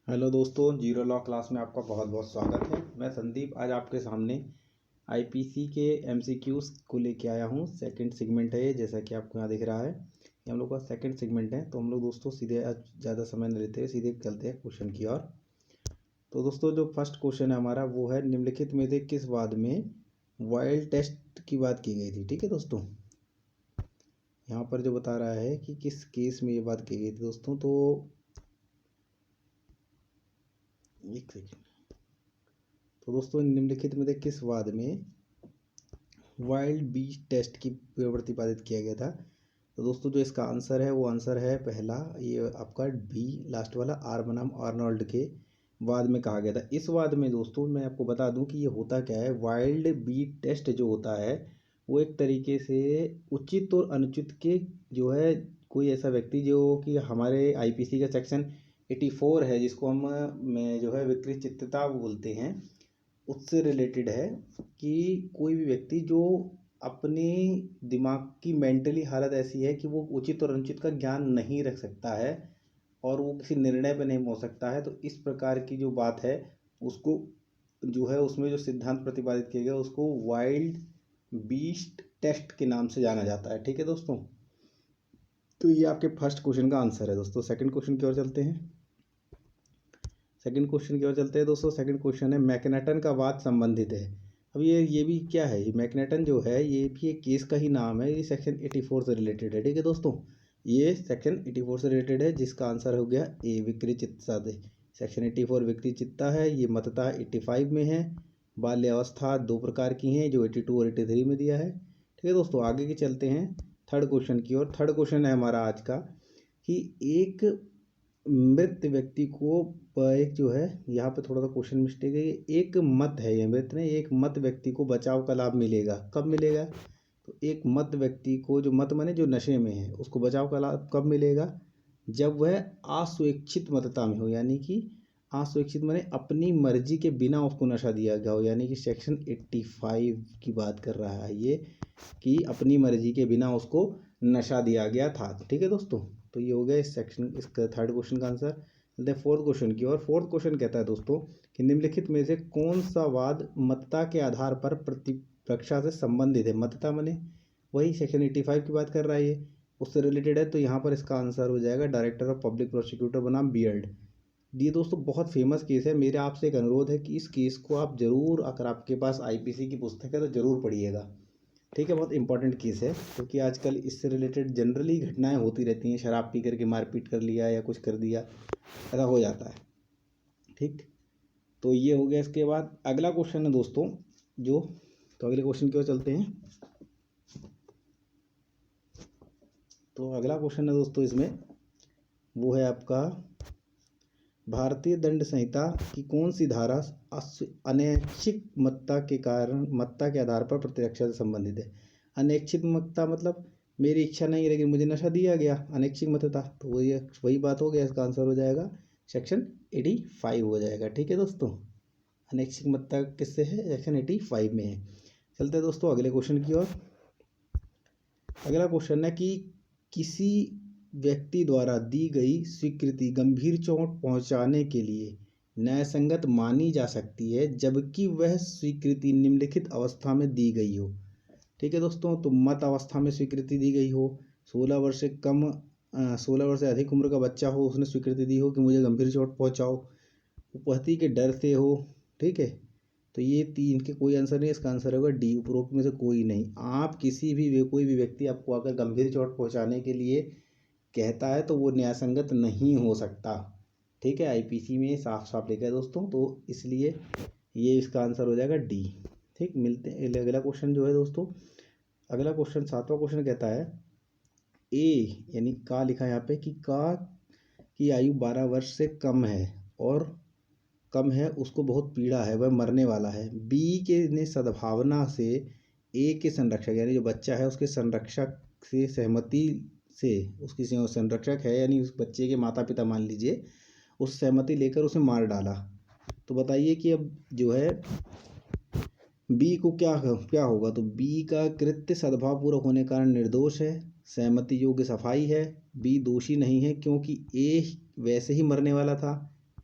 Hello दोस्तों, zero law class में आपका बहुत बहुत स्वागत है। मैं संदीप आज आपके सामने आईपीसी के एमसीक्यूज को लेके आया हूँ। सेकंड सेगमेंट है ये, जैसा कि आपको यहाँ दिख रहा है। ये हम लोग का सेकंड सेगमेंट है, तो हम लोग दोस्तों सीधे आज ज़्यादा समय नहीं लेते, सीधे चलते हैं क्वेश्चन की ओर। तो दोस्तों जो फर्स्ट क्वेश्चन है हमारा वो है, निम्नलिखित में से किस वाद में वाइल्ड टेस्ट की बात की गई थी। ठीक है दोस्तों, यहाँ पर जो बता रहा है कि किस केस में ये बात की गई थी दोस्तों, तो एक सेकेंड। तो दोस्तों निम्नलिखित में से किस वाद में वाइल्ड बीच टेस्ट की प्रतिपादित किया गया था। तो दोस्तों जो इसका आंसर है वो आंसर है पहला, ये आपका बी लास्ट वाला, आर बनाम आर्नोल्ड के वाद में कहा गया था। इस वाद में दोस्तों मैं आपको बता दूं कि ये होता क्या है। वाइल्ड बीट टेस्ट जो होता है वो एक तरीके से उचित और अनुचित के जो है, कोई ऐसा व्यक्ति जो कि हमारे आईपीसी का सेक्शन 84 है, जिसको हम में जो है विकृत चित्तता बोलते हैं, उससे रिलेटेड है। कि कोई भी व्यक्ति जो अपने दिमाग की मेंटली हालत ऐसी है कि वो उचित और अनुचित का ज्ञान नहीं रख सकता है और वो किसी निर्णय पर नहीं पहुंच सकता है, तो इस प्रकार की जो बात है उसको जो है, उसमें जो सिद्धांत प्रतिपादित किया गया उसको वाइल्ड बीस्ट टेस्ट के नाम से जाना जाता है। ठीक है दोस्तों, तो ये आपके फर्स्ट क्वेश्चन का आंसर है दोस्तों। सेकंड क्वेश्चन की ओर चलते हैं। सेकंड क्वेश्चन की ओर चलते हैं दोस्तों। सेकंड क्वेश्चन है, मैकनेटन का वाद संबंधित है। अब ये भी क्या है, ये मैकनेटन जो है ये भी एक केस का ही नाम है। ये सेक्शन 84 से रिलेटेड है। ठीक है दोस्तों, ये सेक्शन 84 से रिलेटेड है, जिसका आंसर हो गया ए, विकृत चित्ता से। सेक्शन 84 विकृत चित्ता है। ये मतता 85 में है। बाल्य अवस्था दो प्रकार की हैं, जो 82 और 83 में दिया है। ठीक है दोस्तों, आगे के चलते हैं थर्ड क्वेश्चन की ओर। थर्ड क्वेश्चन है हमारा आज का कि एक मृत व्यक्ति को एक जो है, यहाँ पे थोड़ा सा क्वेश्चन मिस्टेक है। एक मत है, ये मृत नहीं, एक मत व्यक्ति को बचाव का लाभ मिलेगा। कब मिलेगा? तो एक मत व्यक्ति को, जो मत माने जो नशे में है, उसको बचाव का लाभ कब मिलेगा? जब वह अस्वेच्छित मतता में हो, यानी कि अस्वेच्छित माने अपनी मर्जी के बिना उसको नशा दिया गया हो, यानी कि सेक्शन 85 की बात कर रहा है ये, कि अपनी मर्जी के बिना उसको नशा दिया गया था। ठीक है दोस्तों, तो ये हो गया इस सेक्शन, इसका थर्ड क्वेश्चन का आंसर। चलते हैं फोर्थ क्वेश्चन की ओर। फोर्थ क्वेश्चन कहता है दोस्तों कि निम्नलिखित में से कौन सा वाद मतता के आधार पर प्रतिरक्षा से संबंधित है। मतता माने वही सेक्शन 85 की बात कर रहा है, ये उससे रिलेटेड है। तो यहाँ पर इसका आंसर हो जाएगा डायरेक्टर ऑफ पब्लिक प्रोसिक्यूटर बनाम बियर्ड। ये दोस्तों बहुत फेमस केस है। मेरे आपसे एक अनुरोध है कि इस केस को आप जरूर, अगर आपके पास आईपीसी की पुस्तक है तो जरूर पढ़िएगा। ठीक है, बहुत इंपॉर्टेंट केस है, क्योंकि आजकल इससे रिलेटेड जनरली घटनाएं होती रहती हैं। शराब पी करके मारपीट कर लिया या कुछ कर दिया, ऐसा हो जाता है। ठीक, तो ये हो गया। इसके बाद अगला क्वेश्चन है दोस्तों जो, तो अगले क्वेश्चन की ओर चलते हैं। तो अगला क्वेश्चन है दोस्तों इसमें, वो है आपका, भारतीय दंड संहिता की कौन सी धारा अनैच्छिक मतता के कारण, मतता के आधार पर प्रतिरक्षा से संबंधित है। अनैच्छिक मतता मतलब मेरी इच्छा नहीं है लेकिन मुझे नशा दिया गया, अनैच्छिक मतता। तो वही बात हो गया, इसका आंसर हो जाएगा सेक्शन 85 हो जाएगा। ठीक है दोस्तों, अनैच्छिक मतता किससे है? सेक्शन 85 में है। चलते हैं दोस्तों अगले क्वेश्चन की ओर। अगला क्वेश्चन है कि किसी व्यक्ति द्वारा दी गई स्वीकृति गंभीर चोट पहुंचाने के लिए न्यायसंगत मानी जा सकती है, जबकि वह स्वीकृति निम्नलिखित अवस्था में दी गई हो। ठीक है दोस्तों, तो मत अवस्था में स्वीकृति दी गई हो, 16 वर्ष से कम 16 वर्ष से अधिक उम्र का बच्चा हो, उसने स्वीकृति दी हो कि मुझे गंभीर चोट पहुंचाओ, उपहति के डर से हो। ठीक है, तो ये तीन के कोई आंसर नहीं, इसका आंसर होगा डी, उपरोक्त में से कोई नहीं। आप किसी भी कोई भी व्यक्ति आपको अगर गंभीर चोट पहुंचाने के लिए कहता है तो वो न्यायसंगत नहीं हो सकता। ठीक है, आईपीसी में साफ साफ लिखा है दोस्तों, तो इसलिए ये इसका आंसर हो जाएगा डी। ठीक, मिलते हैं अगला क्वेश्चन जो है दोस्तों। अगला क्वेश्चन सातवां क्वेश्चन कहता है, ए यानी का लिखा है यहाँ पे कि का की आयु 12 वर्ष से कम है और कम है, उसको बहुत पीड़ा है, वह मरने वाला है। बी के ने सद्भावना से ए के संरक्षक, यानी जो बच्चा है उसके संरक्षक से सहमति से, उसकी संरक्षक है यानी उस बच्चे के माता पिता मान लीजिए, उस सहमति लेकर उसे मार डाला। तो बताइए कि अब जो है बी को क्या क्या होगा। तो बी का कृत्य सद्भावपूर्वक होने के कारण निर्दोष है, सहमति योग्य सफाई है। बी दोषी नहीं है क्योंकि ए वैसे ही मरने वाला था।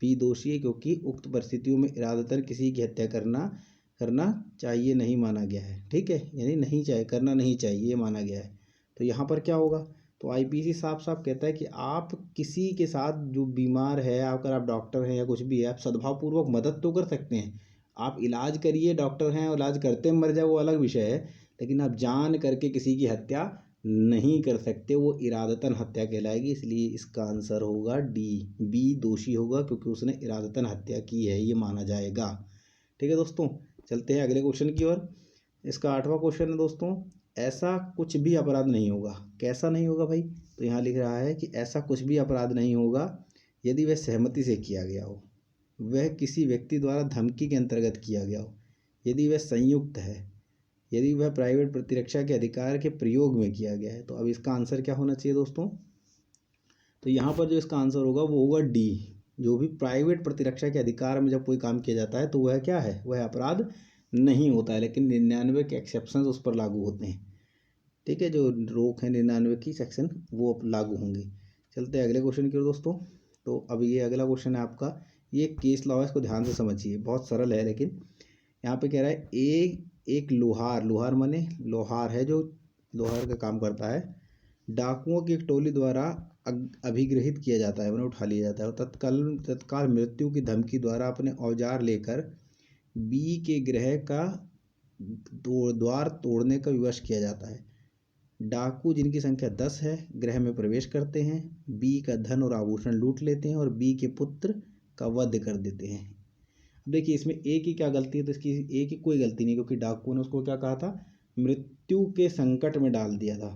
बी दोषी है क्योंकि उक्त परिस्थितियों में इरादतन किसी की हत्या करना चाहिए नहीं माना गया है। ठीक है, यानी नहीं चाहिए, करना नहीं चाहिए माना गया है। तो यहाँ पर क्या होगा, तो आईपीसी साफ साफ कहता है कि आप किसी के साथ जो बीमार है, अगर आप डॉक्टर हैं या कुछ भी है, आप सद्भावपूर्वक मदद तो कर सकते हैं। आप इलाज करिए, डॉक्टर हैं और इलाज करते मर जाए वो अलग विषय है, लेकिन आप जान करके किसी की हत्या नहीं कर सकते, वो इरादतन हत्या कहलाएगी। इसलिए इसका आंसर होगा डी, बी दोषी होगा क्योंकि उसने इरादतन हत्या की है, ये माना जाएगा। ठीक है दोस्तों, चलते हैं अगले क्वेश्चन की ओर। इसका 8वां क्वेश्चन है दोस्तों, ऐसा कुछ भी अपराध नहीं होगा। कैसा नहीं होगा भाई, तो यहाँ लिख रहा है कि ऐसा कुछ भी अपराध नहीं होगा यदि वह सहमति से किया गया हो, वह किसी व्यक्ति द्वारा धमकी के अंतर्गत किया गया हो, यदि वह संयुक्त है, यदि वह प्राइवेट प्रतिरक्षा के अधिकार के प्रयोग में किया गया है। तो अब इसका आंसर क्या होना चाहिए दोस्तों, तो यहाँ पर जो इसका आंसर होगा वो होगा डी। जो भी प्राइवेट प्रतिरक्षा के अधिकार में जब कोई काम किया जाता है तो वह क्या है, वह अपराध नहीं होता है, लेकिन 99 के एक्सेप्शन उस पर लागू होते हैं। ठीक है, जो रोक है 99 की सेक्शन वो लागू होंगे। चलते हैं अगले क्वेश्चन की ओर दोस्तों। तो अब ये अगला क्वेश्चन है आपका, ये केस लॉ है, इसको ध्यान से समझिए, बहुत सरल है। लेकिन यहाँ पे कह रहा है एक लोहार माने लोहार है जो लोहार का काम करता है, डाकुओं की एक टोली द्वारा अभिगृहित किया जाता है, उन्हें उठा लिया जाता है और तत्काल मृत्यु की धमकी द्वारा अपने औजार लेकर बी के गृह का द्वार तोड़ने का विवश किया जाता है। डाकू जिनकी संख्या 10 है गृह में प्रवेश करते हैं, बी का धन और आभूषण लूट लेते हैं और बी के पुत्र का वध कर देते हैं। अब देखिए इसमें ए की क्या गलती है, तो इसकी ए की कोई गलती नहीं, क्योंकि डाकू ने उसको क्या कहा था, मृत्यु के संकट में डाल दिया था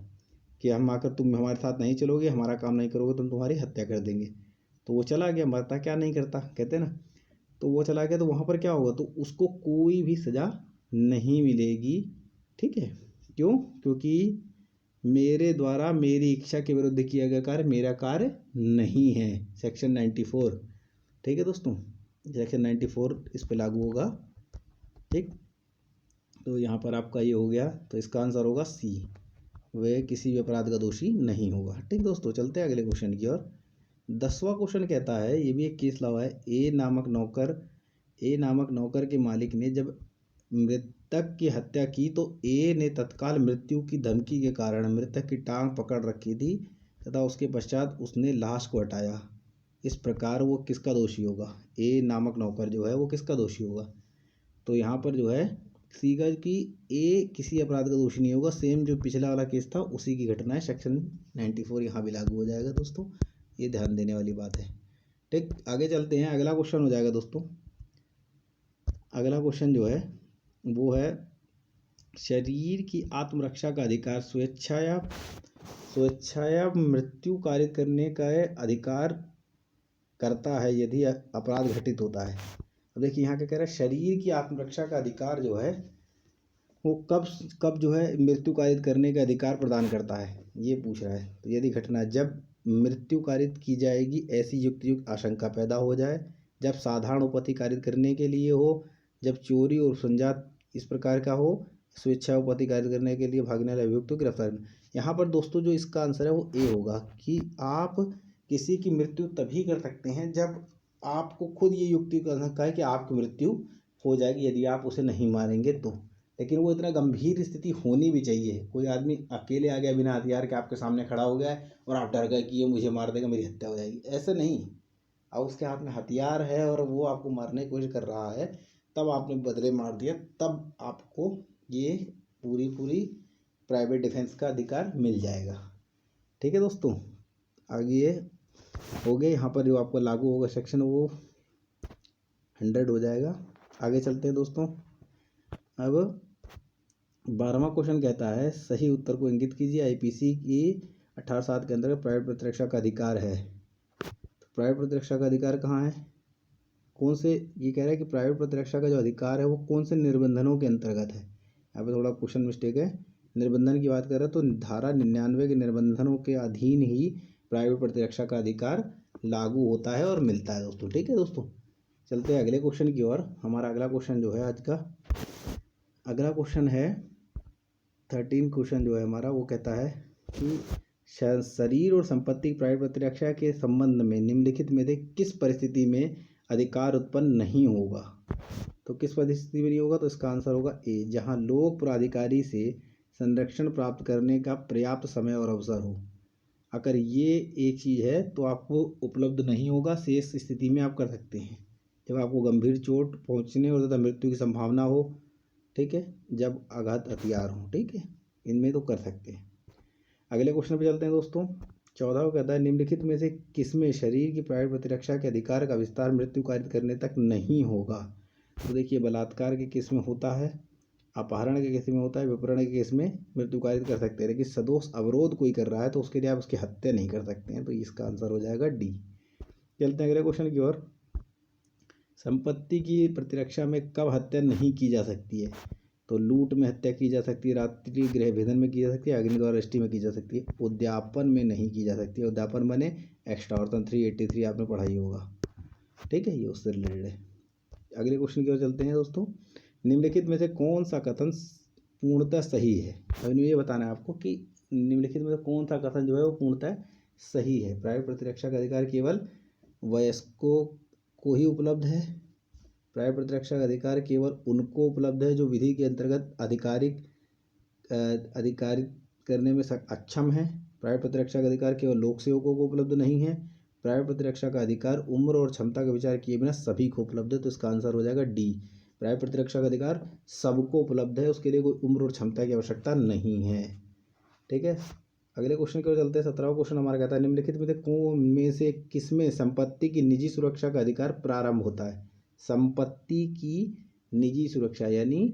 कि हम आकर तुम हमारे साथ नहीं चलोगे, हमारा काम नहीं करोगे तो हम तुम्हारी हत्या कर देंगे। तो वो चला गया, मरता क्या नहीं करता कहते ना, तो वो चला गया, तो वहाँ पर क्या होगा, तो उसको कोई भी सज़ा नहीं मिलेगी। ठीक है, क्यों, क्योंकि मेरे द्वारा मेरी इच्छा के विरुद्ध किया गया कार्य मेरा कार्य नहीं है, सेक्शन 94। ठीक है दोस्तों, सेक्शन 94 इस पे लागू होगा। ठीक, तो यहाँ पर आपका ये हो गया, तो इसका आंसर होगा सी, वह किसी भी अपराध का दोषी नहीं होगा। ठीक दोस्तों, चलते हैं अगले क्वेश्चन की ओर। 10वां क्वेश्चन कहता है, ये भी एक केस लॉ है, ए नामक नौकर के मालिक ने जब मृतक की हत्या की तो ए ने तत्काल मृत्यु की धमकी के कारण मृतक की टांग पकड़ रखी थी तथा उसके पश्चात उसने लाश को हटाया। इस प्रकार वो किसका दोषी होगा, ए नामक नौकर जो है वो किसका दोषी होगा, तो यहाँ पर जो है सीगा कि ए किसी अपराध का दोषी नहीं होगा। सेम जो पिछला वाला केस था उसी की घटना है, सेक्शन 94 यहाँ भी लागू हो जाएगा दोस्तों, ये ध्यान देने वाली बात है। ठीक, आगे चलते हैं, अगला क्वेश्चन हो जाएगा दोस्तों। अगला क्वेश्चन जो है वो है, शरीर की आत्मरक्षा का अधिकार स्वेच्छाया मृत्यु कारित करने का अधिकार करता है यदि अपराध घटित होता है। अब देखिए यहाँ क्या कह रहा है, शरीर की आत्मरक्षा का अधिकार जो है वो कब जो है मृत्यु कारित करने का अधिकार प्रदान करता है, ये पूछ रहा है। तो यदि घटना जब मृत्यु कारित की जाएगी ऐसी युक्त आशंका पैदा हो जाए, जब साधारण उपपत्ति कारित करने के लिए हो, जब चोरी और संजात इस प्रकार का हो, स्वेच्छा उपपत्ति कारित करने के लिए भागने वाले अभियुक्त को गिरफ्तार। यहाँ पर दोस्तों जो इसका आंसर है वो ए होगा कि आप किसी की मृत्यु तभी कर सकते हैं जब आपको खुद ये युक्ति कर सकता है कि आपकी मृत्यु हो जाएगी यदि आप उसे नहीं मारेंगे तो। लेकिन वो इतना गंभीर स्थिति होनी भी चाहिए, कोई आदमी अकेले आ गया बिना हथियार के आपके सामने खड़ा हो गया है और आप डर गए कि ये मुझे मार देगा, मेरी हत्या हो जाएगी, ऐसे नहीं। अब उसके हाथ में हथियार है और वो आपको मारने की कोशिश कर रहा है, तब आपने बदले मार दिया, तब आपको ये पूरी प्राइवेट डिफेंस का अधिकार मिल जाएगा। ठीक है दोस्तों, आगे हो गए, यहाँ पर जो आपको लागू होगा सेक्शन वो 100 हो जाएगा। आगे चलते हैं दोस्तों। अब 12वां क्वेश्चन कहता है, सही उत्तर को इंगित कीजिए। आईपीसी की 18(7) के अंतर्गत प्राइवेट प्रतिरक्षा का अधिकार है। तो प्राइवेट प्रतिरक्षा का अधिकार कहाँ है, कौन से, ये कह रहा है कि प्राइवेट प्रतिरक्षा का जो अधिकार है वो कौन से निर्बंधनों के अंतर्गत है। यहाँ पे थोड़ा क्वेश्चन मिस्टेक है, निर्बंधन की बात कर रहे हैं तो धारा 99 के निर्बंधनों के अधीन ही प्राइवेट प्रतिरक्षा का अधिकार लागू होता है और मिलता है दोस्तों। ठीक है दोस्तों, चलते हैं अगले क्वेश्चन की ओर। हमारा अगला क्वेश्चन जो है आज का अगला क्वेश्चन है 13 क्वेश्चन जो है हमारा, वो कहता है कि शरीर और संपत्ति की प्राइवेट प्रतिरक्षा के संबंध में निम्नलिखित में से किस परिस्थिति में अधिकार उत्पन्न नहीं होगा। तो किस परिस्थिति में नहीं होगा? तो इसका आंसर होगा ए, जहाँ लोक प्राधिकारी से संरक्षण प्राप्त करने का पर्याप्त समय और अवसर हो। अगर ये एक चीज़ है तो आपको उपलब्ध नहीं होगा। शेष स्थिति में आप कर सकते हैं, जब आपको गंभीर चोट पहुंचने और तथा मृत्यु की संभावना हो, ठीक है, जब आघात हथियार हो, ठीक है, इनमें तो कर सकते हैं। अगले क्वेश्चन पे चलते हैं दोस्तों। 14 कहता है निम्नलिखित में से किसमें शरीर की प्राइवेट प्रतिरक्षा के अधिकार का विस्तार मृत्यु कारित करने तक नहीं होगा? तो देखिए, बलात्कार के केस में होता है, अपहरण के केस में होता है, विपहरण के केस में मृत्यु कारित कर सकते हैं, लेकिन सदोष अवरोध कोई कर रहा है तो उसके लिए आप उसकी हत्या नहीं कर सकते हैं। तो इसका आंसर हो जाएगा डी। चलते हैं अगले क्वेश्चन की ओर। संपत्ति की प्रतिरक्षा में कब हत्या नहीं की जा सकती है? तो लूट में हत्या की जा सकती है, रात्रि गृह भेदन में की जा सकती है, अग्नि द्वारा अरेस्टी में की जा सकती है, उद्यापन में नहीं की जा सकती है। उद्यापन बने एक्सटॉर्शन 383 आपने पढ़ाई होगा, ठीक है, ये उससे रिलेटेड है। अगले क्वेश्चन की ओर चलते हैं दोस्तों। निम्नलिखित में से कौन सा कथन पूर्णतः सही है? अब ये बताना है आपको कि निम्नलिखित में से कौन सा कथन जो है वो पूर्णतः सही है। प्राइवेट प्रतिरक्षा का अधिकार केवल वयस्कों को ही उपलब्ध है। प्राइवेट प्रतिरक्षा का अधिकार केवल उनको उपलब्ध है जो विधि के अंतर्गत अधिकारित करने में अक्षम है। प्राइवेट प्रतिरक्षा का अधिकार केवल लोक सेवकों को उपलब्ध नहीं है। प्राइवेट प्रतिरक्षा का अधिकार उम्र और क्षमता का विचार किए बिना सभी को उपलब्ध है। तो इसका आंसर हो जाएगा डी। प्राइवेट प्रतिरक्षा का अधिकार सबको उपलब्ध है, उसके लिए कोई उम्र और क्षमता की आवश्यकता नहीं है, ठीक है। अगले क्वेश्चन की ओर चलते हैं। 17वां क्वेश्चन हमारा कहता है निम्नलिखित में से किसमें संपत्ति की निजी सुरक्षा का अधिकार प्रारंभ होता है? संपत्ति की निजी सुरक्षा यानी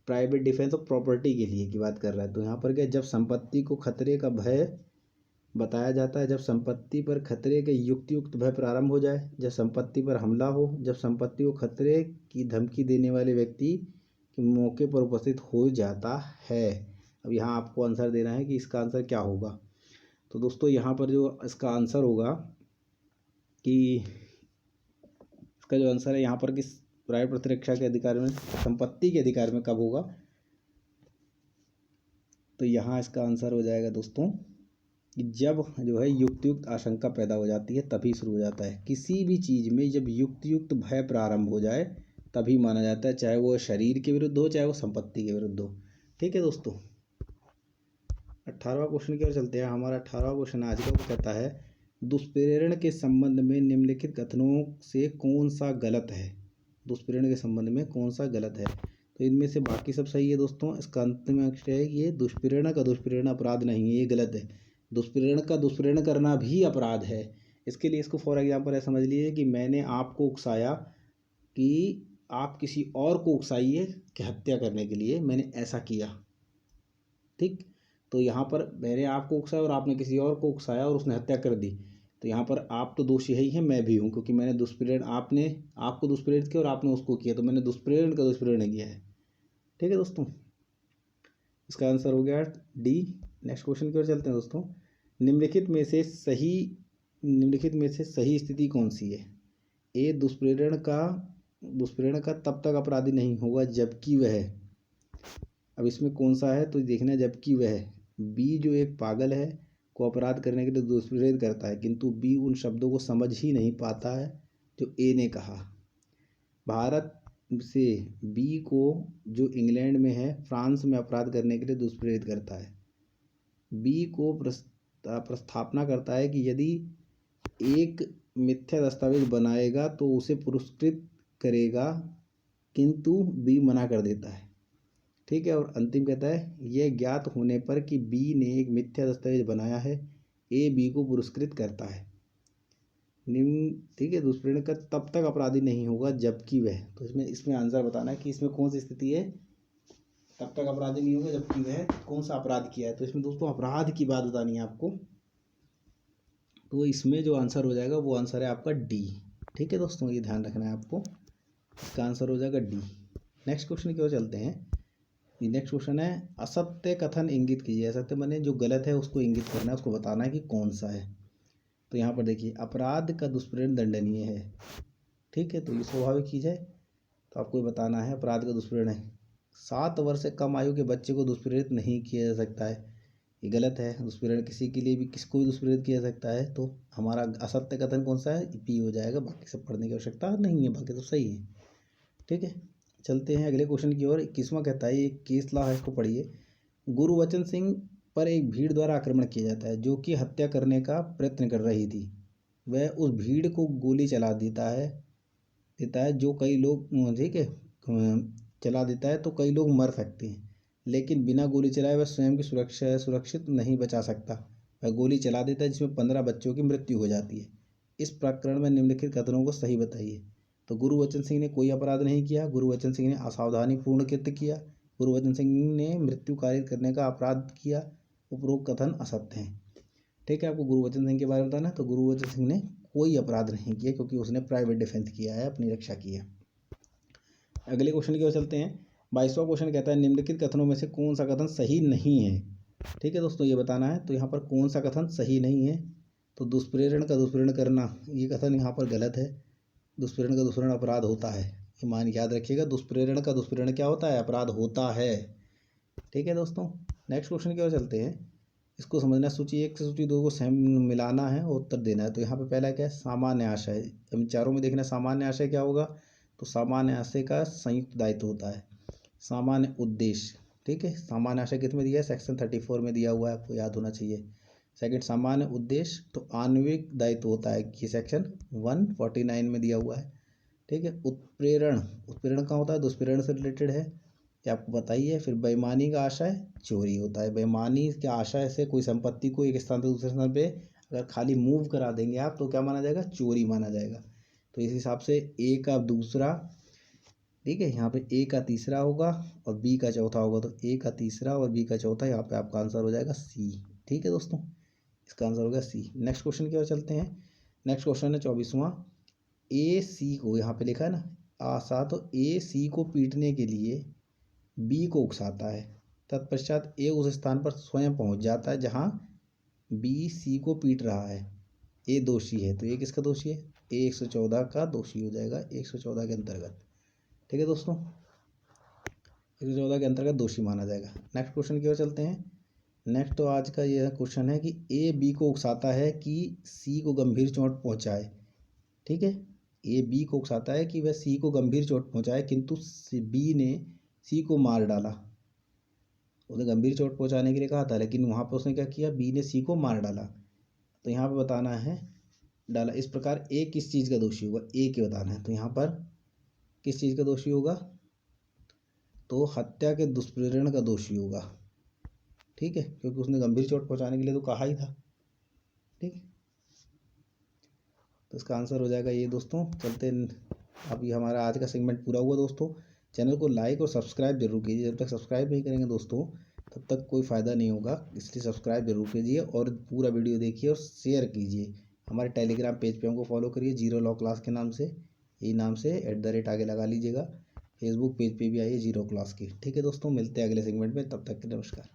प्राइवेट डिफेंस ऑफ प्रॉपर्टी के लिए की बात कर रहा है। तो यहाँ पर क्या, जब संपत्ति को खतरे का भय बताया जाता है, जब संपत्ति पर खतरे के युक्त भय प्रारंभ हो जाए, जब संपत्ति पर हमला हो, जब संपत्ति को खतरे की धमकी देने वाले व्यक्ति के मौके पर उपस्थित हो जाता है। अब यहाँ आपको आंसर देना है कि इसका आंसर क्या होगा। तो दोस्तों यहाँ पर जो इसका आंसर होगा कि इसका जो आंसर है यहाँ पर किस प्राइवेट प्रतिरक्षा के अधिकार में, संपत्ति के अधिकार में कब होगा? तो यहाँ इसका आंसर हो जाएगा दोस्तों कि जब जो है युक्त आशंका पैदा हो जाती है तभी शुरू हो जाता है। किसी भी चीज़ में जब युक्त भय प्रारंभ हो जाए तभी माना जाता है, चाहे वो शरीर के विरुद्ध हो चाहे वो संपत्ति के विरुद्ध हो, ठीक है दोस्तों। 18वां क्वेश्चन की ओर चलते हैं। हमारा 18वां क्वेश्चन आज का कहता है दुष्प्रेरण के संबंध में निम्नलिखित कथनों से कौन सा गलत है? दुष्प्रेरण के संबंध में कौन सा गलत है? तो इनमें से बाकी सब सही है दोस्तों। इसका अंतिम अक्षर है कि ये दुष्प्रेरण अपराध नहीं है, ये गलत है। दुष्प्रेरण करना भी अपराध है। इसके लिए इसको फॉर एग्जाम्पल ऐसा समझ लीजिए कि मैंने आपको उकसाया कि आप किसी और को उकसाइए कि हत्या करने के लिए, मैंने ऐसा किया, ठीक। तो यहाँ पर मैंने आपको उकसाया और आपने किसी और को उकसाया और उसने हत्या कर दी। तो यहाँ पर आप तो दोषी है ही है, मैं भी हूँ, क्योंकि मैंने दुष्प्रेरण, आपने आपको दुष्प्रेरित किया और आपने उसको किया, तो मैंने दुष्प्रेरण किया है, ठीक है दोस्तों। इसका आंसर हो गया डी। नेक्स्ट क्वेश्चन की ओर चलते हैं दोस्तों। निम्नलिखित में से सही स्थिति कौन सी है? ए, दुष्प्रेरण का तब तक अपराधी नहीं होगा जबकि वह, अब इसमें कौन सा है तो देखना है, जबकि वह। बी, जो एक पागल है को अपराध करने के लिए दुष्प्रेरित करता है, किंतु बी उन शब्दों को समझ ही नहीं पाता है जो ए ने कहा। भारत से बी को, जो इंग्लैंड में है, फ्रांस में अपराध करने के लिए दुष्प्रेरित करता है। बी को प्रस्थापना करता है कि यदि एक मिथ्या दस्तावेज बनाएगा तो उसे पुरस्कृत करेगा, किंतु बी मना कर देता है, ठीक है। और अंतिम कहता है यह ज्ञात होने पर कि बी ने एक मिथ्या दस्तावेज बनाया है, ए बी को पुरस्कृत करता है। निम्न, ठीक है, दुष्प्रेरण का तब तक अपराधी नहीं होगा जबकि वह। तो इसमें आंसर बताना है कि इसमें कौन सी स्थिति है, तब तक अपराधी नहीं होगा जबकि वह कौन सा अपराध किया है। तो इसमें दोस्तों अपराध की बात बतानी है आपको, तो इसमें जो आंसर हो जाएगा वो आंसर है आपका डी, ठीक है दोस्तों, ये ध्यान रखना है आपको, इसका आंसर हो जाएगा डी। नेक्स्ट क्वेश्चन की ओर चलते हैं। नेक्स्ट क्वेश्चन है असत्य कथन इंगित कीजिए। असत्य माने जो गलत है उसको इंगित करना है, उसको बताना है कि कौन सा है। तो यहाँ पर देखिए, अपराध का दुष्प्रेरण दंडनीय है, ठीक है, तो ये स्वाभाविक चीज़ है, तो आपको बताना है अपराध का दुष्प्रेरण है। 7 वर्ष से कम आयु के बच्चे को दुष्प्रेरित नहीं किया जा सकता है, ये गलत है। दुष्प्रेरण किसी के लिए भी किसको भी दुष्प्रेरित किया जा सकता है। तो हमारा असत्य कथन कौन सा है, पी हो जाएगा। बाकी सब पढ़ने की आवश्यकता नहीं है, बाकी तो सही है। ठीक है, चलते हैं अगले क्वेश्चन की ओर। 21वां कहता है, ये केस लॉ है, इसको पढ़िए। गुरुवचन सिंह पर एक भीड़ द्वारा आक्रमण किया जाता है जो कि हत्या करने का प्रयत्न कर रही थी। वह उस भीड़ को गोली चला देता है जो कई लोग, ठीक है, चला देता है तो कई लोग मर सकते हैं, लेकिन बिना गोली चलाए वह स्वयं की सुरक्षित नहीं बचा सकता। वह गोली चला देता है जिसमें 15 बच्चों की मृत्यु हो जाती है। इस प्रकरण में निम्नलिखित कथनों को सही बताइए। तो गुरुवचन सिंह ने कोई अपराध नहीं किया, गुरुवचन सिंह ने असावधानी पूर्ण कृत्य किया, गुरुवचन सिंह ने मृत्यु कारित करने का अपराध किया, उपरोक्त कथन असत्य हैं। ठीक है, आपको गुरुवचन सिंह के बारे में बताना है। तो गुरुवचन सिंह ने कोई अपराध नहीं किया क्योंकि उसने प्राइवेट डिफेंस किया है, अपनी रक्षा की है। अगले क्वेश्चन की ओर चलते हैं। 22वां क्वेश्चन कहता है, निम्नलिखित कथनों में से कौन सा कथन सही नहीं है। ठीक है दोस्तों, ये बताना है। तो यहाँ पर कौन सा कथन सही नहीं है। तो दुष्प्रेरण का दुष्प्रेरण करना, ये कथन यहाँ पर गलत है। दुष्प्रेरण का दुष्प्रेरण अपराध होता है, ये मान याद रखिएगा। दुष्प्रेरण का दुष्प्रेरण क्या होता है, अपराध होता है। ठीक है दोस्तों, नेक्स्ट क्वेश्चन की ओर चलते हैं। इसको समझना, सूची 1 से सूची 2 को सेम मिलाना है और उत्तर देना है। तो यहाँ पे पहला क्या है, सामान्य आशय। इन चारों में देखना सामान्य आशय क्या होगा। तो सामान्य आशय का संयुक्त दायित्व होता है। सामान्य उद्देश्य, ठीक है, सामान्य आशय किस में दिया है, सेक्शन 34 में दिया हुआ है, आपको याद होना चाहिए। सेकंड, सामान्य उद्देश्य तो आणविक दायित्व होता है, ये सेक्शन 149 में दिया हुआ है। ठीक है, उत्प्रेरण, उत्प्रेरण कहाँ होता है, दुष्प्रेरण से रिलेटेड है, ये आपको बताइए। फिर बेईमानी का आशय चोरी होता है। बेईमानी के आशय से कोई संपत्ति को एक स्थान से दूसरे स्थान पे अगर खाली मूव करा देंगे आप, तो क्या माना जाएगा, चोरी माना जाएगा। तो इस हिसाब से ए का दूसरा, ठीक है, यहाँ पे ए का तीसरा होगा और बी का चौथा होगा। तो ए का तीसरा और बी का चौथा, यहाँ पे आपका आंसर हो जाएगा सी। ठीक है दोस्तों, इसका आंसर होगा सी। नेक्स्ट क्वेश्चन की ओर चलते हैं। नेक्स्ट क्वेश्चन है 24वां। ए सी को, यहाँ पे लिखा है ना आशा, तो ए सी को पीटने के लिए बी को उकसाता है। तत्पश्चात ए उस स्थान पर स्वयं पहुंच जाता है जहां बी सी को पीट रहा है। ए दोषी है, तो ए किसका दोषी है, ए 114 का दोषी हो जाएगा, 114 के अंतर्गत। ठीक है दोस्तों, 114 के अंतर्गत दोषी माना जाएगा। नेक्स्ट क्वेश्चन की ओर चलते हैं। नेक्स्ट तो आज का यह क्वेश्चन है कि ए बी को उकसाता है कि सी को गंभीर चोट पहुंचाए। ठीक है, ए बी को उकसाता है कि वह सी को गंभीर चोट पहुंचाए, किंतु बी ने सी को मार डाला। उसने गंभीर चोट पहुंचाने के लिए कहा था, लेकिन वहाँ पर उसने क्या किया, बी ने सी को मार डाला। तो यहाँ पे बताना है डाला, इस प्रकार ए किस चीज़ का दोषी होगा, ए के बताना है। तो यहाँ पर किस चीज़ का दोषी होगा, तो हत्या के दुष्प्रेरण का दोषी होगा। ठीक है, क्योंकि उसने गंभीर चोट पहुंचाने के लिए तो कहा ही था। ठीक, तो इसका आंसर हो जाएगा ये दोस्तों। चलते, अब ये हमारा आज का सेगमेंट पूरा हुआ दोस्तों। चैनल को लाइक और सब्सक्राइब जरूर कीजिए। जब तक सब्सक्राइब नहीं करेंगे दोस्तों, तब तक कोई फ़ायदा नहीं होगा, इसलिए सब्सक्राइब जरूर कीजिए और पूरा वीडियो देखिए और शेयर कीजिए। हमारे टेलीग्राम पेज पे हमको फॉलो करिए, जीरो लॉ क्लास के नाम से, यही नाम से @ आगे लगा लीजिएगा। फेसबुक पेज पे भी आइए जीरो क्लास की। ठीक है दोस्तों, मिलते हैं अगले सेगमेंट में, तब तक के नमस्कार।